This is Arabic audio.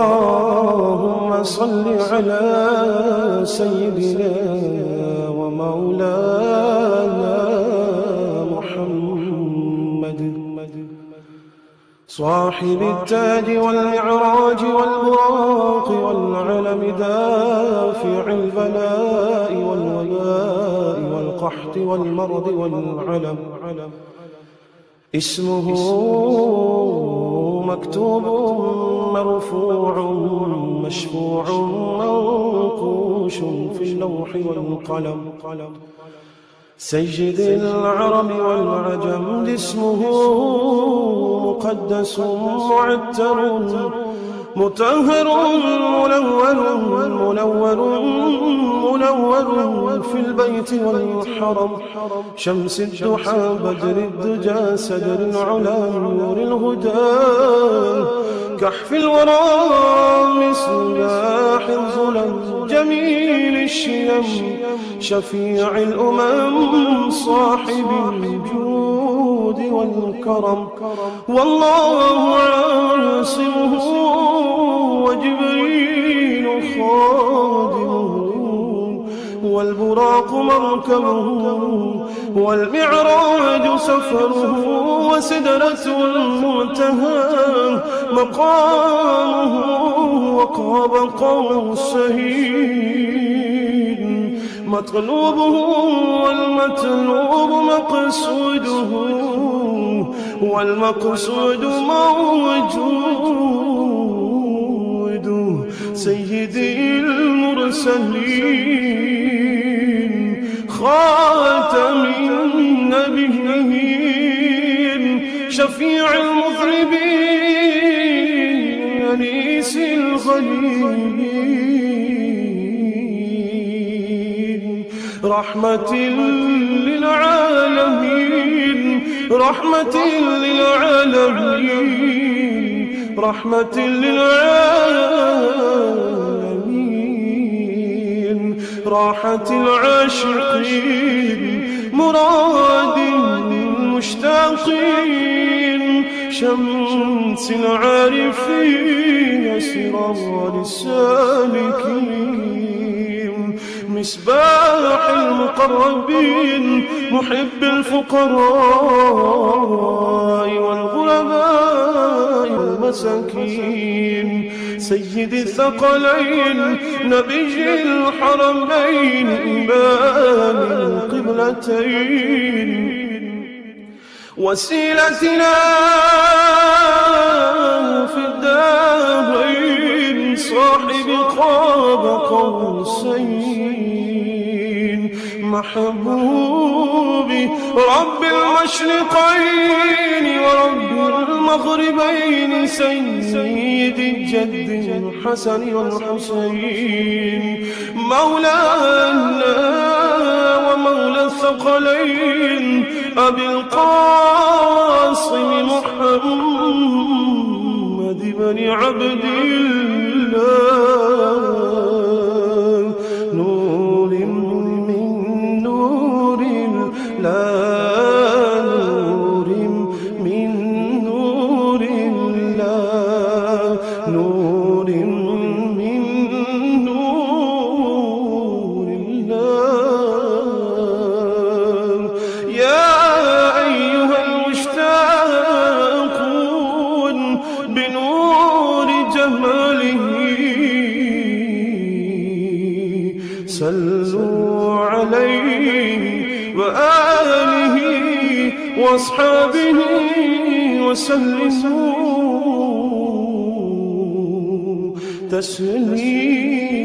اللهم صل على سيدنا ومولانا محمد صاحب التاج والمعراج والبراق والعلم دافع البلاء والوباء والقحط والمرض والعلم اسمه مكتوب مرفوع مشفوع منقوش في اللوح والقلم سيد العرب والعجم اسمه مقدس معتر مطهر منور في البيت والحرم شمس الضحى بدر الدجى سدر العلا نور الهدى كحف الورى مصباح الظلم جميل الشيم شفيع الأمم صاحب الجود والكرم والله عاصمه وجبريل خادمه والبراق مركبه والمعراج سفره وسدرة المنتهى مقامه وقاب قوسين مطلوبه والمطلوب مقصوده والمقصود موجود سيدي المرسلين خاتم النبيين شفيع المذنبين أنيس الغريبين رحمة للعالمين رحمة للعالمين رحمة للعالمين راحة العاشقين مراد المشتاقين شمس العارفين سراج السالكين مصباح المقربين محب الفقراء والغرباء والمساكين سيد الثقلين نبي الحرمين إمام القبلتين وسيلتنا في الدارين صاحب قاب قوسين محبوبي رب المشرقين ورب المغربين سيد الجد الحسن والحسين مولانا ومولى الثقلين أبي القاسم محمد بن عبد الله نور من نور الله نور من نور الله نور من نور الله يا أيها المشتاقون بنور جماله صلوا عليه وآله وأصحابه وسلموا تسليما.